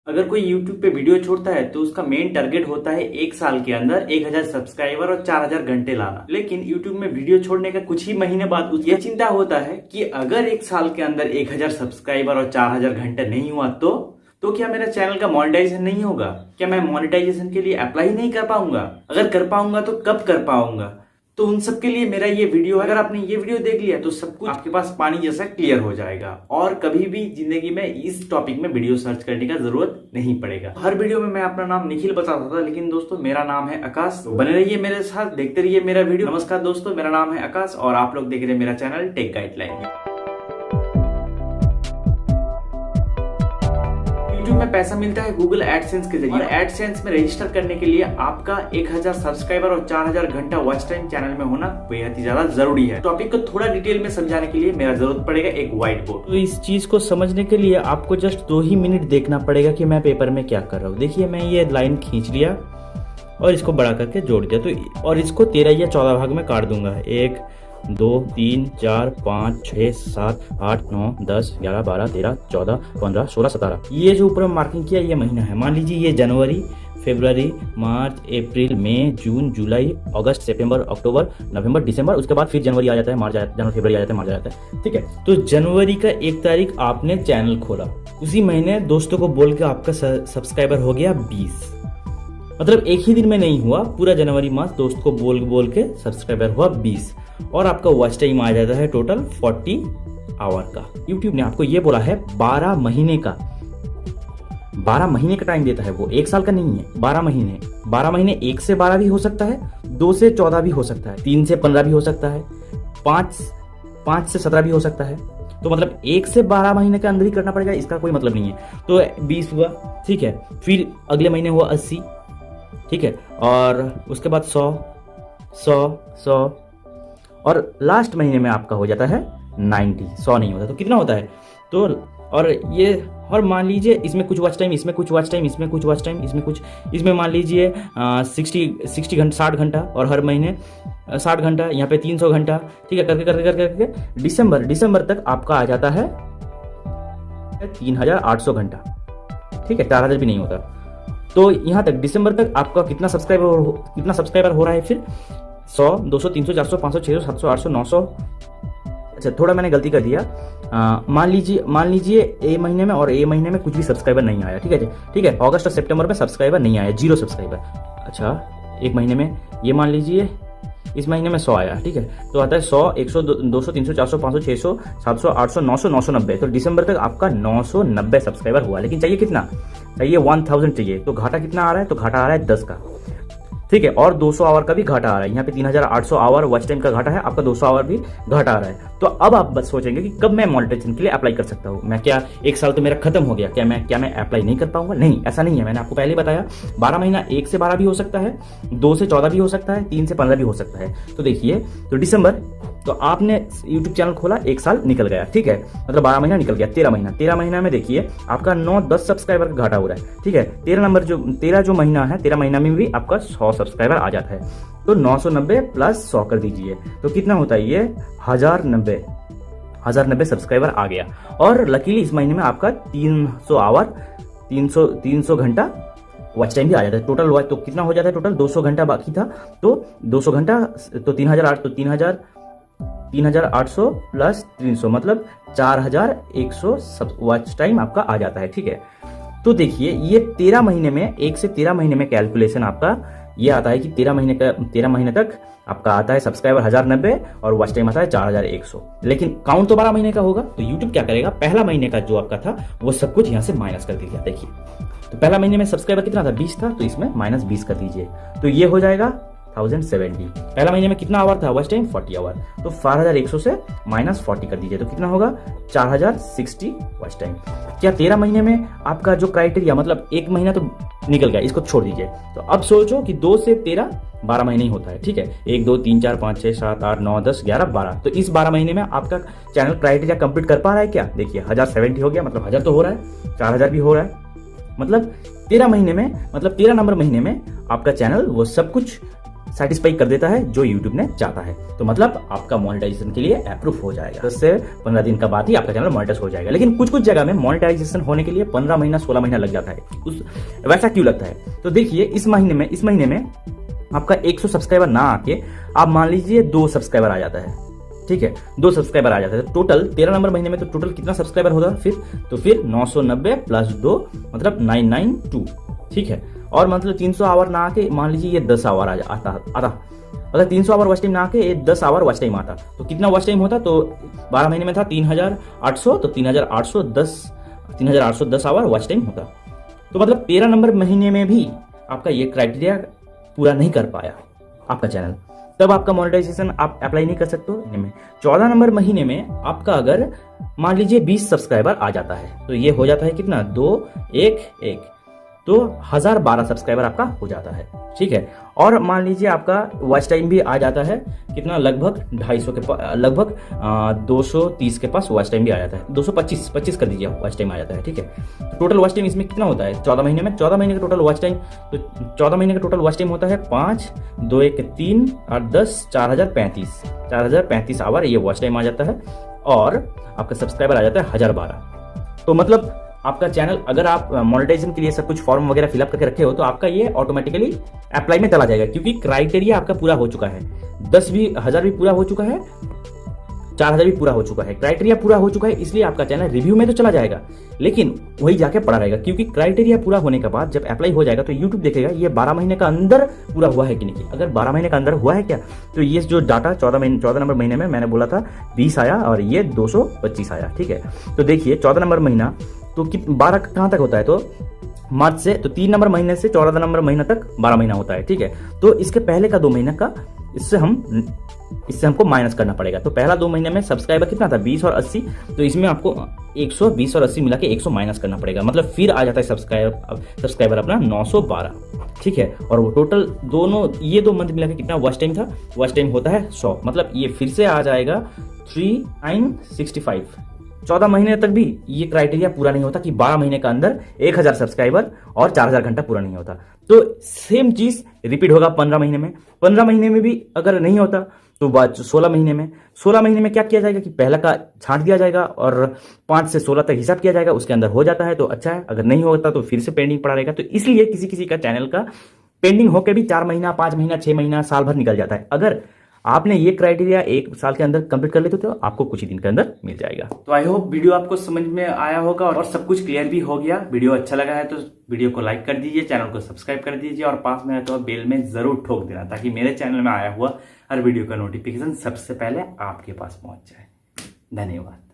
अगर कोई YouTube पे वीडियो छोड़ता है तो उसका मेन टारगेट होता है एक साल के अंदर 1000 सब्सक्राइबर और 4000 घंटे लाना। लेकिन YouTube में वीडियो छोड़ने का कुछ ही महीने बाद उसकी चिंता होता है कि अगर एक साल के अंदर 1000 सब्सक्राइबर और 4000 घंटे नहीं हुआ तो क्या मेरा चैनल का मोनेटाइजेशन नहीं होगा? क्या मैं मोनेटाइजेशन के लिए अप्लाई नहीं कर पाऊंगा? अगर कर पाऊंगा तो कब कर पाऊंगा? तो उन सब के लिए मेरा ये वीडियो, अगर आपने ये वीडियो देख लिया तो सब कुछ आपके पास पानी जैसा क्लियर हो जाएगा और कभी भी जिंदगी में इस टॉपिक में वीडियो सर्च करने का जरूरत नहीं पड़ेगा। हर वीडियो में मैं अपना नाम निखिल बताता था, लेकिन दोस्तों मेरा नाम है आकाश। तो बने रहिए मेरे साथ, देखते रहिए मेरा वीडियो। नमस्कार दोस्तों, मेरा नाम है आकाश और आप लोग देख रहे हैं मेरा चैनल टेक गाइडलाइन। यूट्यूब में पैसा मिलता है गूगल एडसेंस के जरिए और एडसेंस में रजिस्टर करने के लिए आपका 1000 सब्सक्राइबर और 4000 घंटा वॉच टाइम चैनल में होना बेहद ही ज्यादा जरूरी है। टॉपिक को थोड़ा डिटेल में समझाने के लिए मेरा जरूरत पड़ेगा एक व्हाइट बोर्ड। तो इस चीज को समझने के लिए आपको जस्ट 2 ही मिनट देखना पड़ेगा कि मैं पेपर में क्या कर रहा हूँ। देखिए, मैं ये लाइन खींच लिया और इसको बड़ा करके जोड़ दिया, तो और इसको 13 या 14 भाग में काट दूंगा। 1 2 3 4 5 6 7 8 9 10 11 12 13 14 15 16 17। ये जो ऊपर मार्किंग किया ये महीना है। मान लीजिए ये जनवरी, फरवरी, मार्च, अप्रैल, मई, जून, जुलाई, अगस्त, सितंबर, अक्टूबर, नवंबर, दिसंबर, उसके बाद फिर जनवरी आ जाता है, मार्च आ जाता है, जनवरी, फरवरी आ जाता है, मार्च आ जाता है। ठीक है, तो जनवरी का 1 तारीख आपने चैनल खोला, उसी महीने दोस्तों को बोल के आपका सब्सक्राइबर हो गया 20। मतलब एक ही दिन में नहीं हुआ, पूरा जनवरी मास दोस्त को बोल के सब्सक्राइबर हुआ 20 और आपका वॉच टाइम आ जाता है टोटल 40 आवर का। YouTube ने आपको ये बोला है 12 महीने का 12 टाइम देता है, वो 1 साल का नहीं है, 12 महीने। 12 महीने 1 से 12 भी हो सकता है, 2 से 14 भी हो सकता है, 3 से 15 भी हो सकता है, 5 से 17 भी हो सकता है। तो मतलब 1 से 12 महीने के अंदर ही करना पड़ेगा, इसका कोई मतलब नहीं है। तो 20 हुआ, ठीक है, फिर अगले महीने हुआ 80, ठीक है, और उसके बाद 100 और लास्ट महीने में आपका हो जाता है 90। 100 नहीं होता तो कितना होता है? तो और ये, और मान लीजिए इसमें कुछ वॉच टाइम, इसमें कुछ वॉच टाइम, इसमें कुछ वॉच टाइम, इसमें कुछ, इसमें मान लीजिए 60 घंटा, 60 घंटा, और हर महीने 60 घंटा, यहाँ पे 300 घंटा, ठीक है, करके दिसंबर तक आपका आ जाता है 3800 घंटा, ठीक है, 4000 भी नहीं होता। तो यहाँ तक दिसंबर तक आपका कितना सब्सक्राइबर हो रहा है फिर? 100, 200, 300, 400, 500, 600, 700, 800, 900। अच्छा, थोड़ा मैंने गलती कर दिया। मान लीजिए ए महीने में और ए महीने में कुछ भी सब्सक्राइबर नहीं आया, ठीक है, अगस्त और सितंबर में सब्सक्राइबर नहीं आया, 0 सब्सक्राइबर। अच्छा, एक महीने में ये मान लीजिए इस महीने में 100 आया, ठीक है, तो आता है 100, 100, 200, 300, 400, 500, 600, 700, 800, 900, 990। तो दिसंबर तक आपका 990 सब्सक्राइबर हुआ। लेकिन चाहिए कितना? चाहिए 1000 चाहिए। तो घाटा कितना आ रहा है? तो घाटा आ रहा है 10 का, ठीक है, और 200 आवर का भी घाटा आ रहा है। यहाँ पे 3800 आवर वॉच टाइम का घाटा है, आपका 200 आवर भी घाटा आ रहा है। तो अब आप बस सोचेंगे कि कब मैं मोनेटाइजेशन के लिए अप्लाई कर सकता हूँ। मैं क्या 1 साल तो मेरा खत्म हो गया, क्या मैं अप्लाई नहीं कर पाऊंगा? नहीं, ऐसा नहीं है। मैंने आपको पहले बताया 12 महीना 1 से 12 भी हो सकता है, 2 से 14 भी हो सकता है, 3 से 15 भी हो सकता है। तो देखिए, तो दिसंबर, तो आपने YouTube चैनल खोला, 1 साल निकल गया, ठीक है, मतलब 12 महीना निकल गया। 13 महीना में देखिए आपका 9-10 सब्सक्राइबर का घाटा हो रहा है, ठीक है। 13 जो महीना है, 13 महीना में भी आपका 100 सब्सक्राइबर आ जाता है। तो 990 प्लस 100 कर दीजिए, तो कितना होता है ये? 1090 सब्सक्राइबर आ गया। और लकीली इस महीने में आपका 300 आवर, 300 घंटा वॉच टाइम भी आ जाता है। टोटल वॉच तो कितना हो जाता है? टोटल 200 घंटा बाकी था, तो 200 घंटा तो 3800 प्लस 300 मतलब 4100 वॉच टाइम आपका आ जाता है, ठीक है। तो देखिए, ये 13 महीने में, 1 से 13 महीने में कैलकुलेशन आपका ये आता है कि 13 महीने तक आपका आता है सब्सक्राइबर 1090 और वॉच टाइम आता है 4100। लेकिन काउंट तो 12 महीने का होगा। तो YouTube क्या करेगा? पहला महीने का जो आपका था वो सब कुछ यहाँ से माइनस कर दीजिए। देखिए, तो पहला महीने में सब्सक्राइबर कितना था? 20 था, तो इसमें -20 कर दीजिए, तो ये हो जाएगा 1070। पहला महीने में कितना आवर था वॉच टाइम? 40 आवर, तो 4100 से -40 कर दीजिए, तो कितना होगा? 4060 वॉच टाइम। क्या 13 महीने में आपका जो क्राइटेरिया, मतलब 1 महीना तो निकल गया, इसको छोड़ दीजिए। तो अब सोचो कि 2 से 13 12 महीने ही होता है, ठीक है। 1 2 3 4 5 6 7 8 9 10 11 12। तो इस 12 महीने में आपका चैनल क्राइटेरिया कंप्लीट कर पा रहा है क्या? देखिए, 1070 हो गया, मतलब 1000 तो हो रहा है, 4000 भी हो रहा है, मतलब 13 महीने में, मतलब 13 नंबर महीने में आपका चैनल वो सब कुछ सेटिस्फाई कर देता है जो यूट्यूब ने चाहता है। तो मतलब आपका मोनेटाइजेशन के लिए अप्रूव हो जाएगा। 10 से 15 दिन का बाद ही आपका चैनल मोनेटाइज हो जाएगा। लेकिन कुछ कुछ जगह में मोनेटाइजेशन होने के लिए 15 महीना 16 महीना लग जाता है। वैसा क्यों लगता है? तो देखिए इस महीने में आपका 100 सब्सक्राइबर ना आके आप मान लीजिए 2 सब्सक्राइबर आ जाता है, ठीक है, 2 सब्सक्राइबर आ जाता है। टोटल 13 नंबर महीने में तो टोटल कितना सब्सक्राइबर होगा फिर 990 प्लस 2 मतलब 992, ठीक है। और मतलब 300 आवर ना आके मान लीजिए ये 10 आवर आता। अगर 300 आवर वॉच टाइम ना आके ये 10 आवर वॉच टाइम आता तो कितना वॉच टाइम होता? तो 12 महीने में था 3800, तो 3810 आवर वॉच टाइम होता। तो मतलब 13 नंबर महीने में भी आपका ये क्राइटेरिया पूरा नहीं कर पाया आपका चैनल, तब आपका मोनेटाइजेशन आप अप्लाई नहीं कर सकते हो। 14 नंबर महीने में आपका अगर मान लीजिए 20 सब्सक्राइबर आ जाता है तो ये हो जाता है कितना, 2 1 1, तो 1012 सब्सक्राइबर आपका हो जाता है, ठीक है। और मान लीजिए आपका वॉच टाइम भी आ जाता है कितना, लगभग 250 के लगभग 230 के पास वॉच टाइम भी आ जाता है, 225 कर दीजिए वॉच टाइम आ जाता है, ठीक है। तो टोटल वॉच टाइम इसमें कितना होता है 14 महीने में? 14 महीने का टोटल वॉच टाइम, तो 14 महीने का टोटल वॉच टाइम होता है 5 2 1 3 8 10 4035 आवर ये वॉच टाइम आ जाता है। और आपका सब्सक्राइबर आ जाता है 1012। तो मतलब आपका चैनल, अगर आप मोनेटाइजेशन के लिए सब कुछ फॉर्म वगैरह फिलअप करके रखे हो तो आपका ये ऑटोमेटिकली अप्लाई में चला जाएगा, क्योंकि क्राइटेरिया आपका पूरा हो चुका है। 10,000 भी पूरा हो चुका है, 4,000 भी पूरा हो चुका है, क्राइटेरिया पूरा हो चुका है, इसलिए आपका चैनल रिव्यू में तो चला जाएगा लेकिन वही जाके पड़ा रहेगा। क्योंकि क्राइटेरिया पूरा होने के बाद जब अप्लाई हो जाएगा तो यूट्यूब देखेगा ये 12 महीने का अंदर पूरा हुआ है कि नहीं। अगर 12 महीने का अंदर हुआ है क्या, तो ये जो डाटा 14 नंबर महीने में मैंने बोला था 20 आया और ये 225 आया, ठीक है। तो देखिए 14 नंबर महीना तो 12 कहाँ तक होता है, तो मार्च से, तो 3 नंबर महीने से 14 नंबर महीना तक 12 महीना होता है, ठीक है। तो इसके पहले का 2 महीना का इससे हमको माइनस करना पड़ेगा। तो पहला 2 महीने में सब्सक्राइबर कितना था 20 और 80, तो इसमें आपको 120 और 80 मिला के 100 माइनस करना पड़ेगा, मतलब फिर आ जाता है सब्सक्राइबर अपना 912, ठीक है। और वो टोटल दोनों ये 2 मंथ मिला के कितना वॉच टाइम था, वॉच टाइम होता है 100, मतलब ये फिर से आ जाएगा 3965। 14 महीने तक भी ये क्राइटेरिया पूरा नहीं होता कि 12 महीने का अंदर 1000 सब्सक्राइबर और 4000 घंटा पूरा नहीं होता। तो सेम चीज रिपीट होगा 15 महीने में। 15 महीने में भी अगर नहीं होता तो बाद 16 महीने में क्या किया जाएगा कि पहला का छांट दिया जाएगा और 5 से 16 तक हिसाब किया जाएगा, उसके अंदर हो जाता है तो अच्छा है, अगर नहीं होता तो फिर से पेंडिंग पड़ा रहेगा। तो इसलिए किसी किसी का चैनल का पेंडिंग होकर भी 4 महीना 5 महीना 6 महीना साल भर निकल जाता है। अगर आपने ये क्राइटेरिया 1 साल के अंदर कंप्लीट कर लेते हो तो आपको कुछ ही दिन के अंदर मिल जाएगा। तो आई होप वीडियो आपको समझ में आया होगा और सब कुछ क्लियर भी हो गया। वीडियो अच्छा लगा है तो वीडियो को लाइक कर दीजिए, चैनल को सब्सक्राइब कर दीजिए और पास में तो बेल में जरूर ठोक देना ताकि मेरे चैनल में आया हुआ हर वीडियो का नोटिफिकेशन सबसे पहले आपके पास पहुंच जाए। धन्यवाद।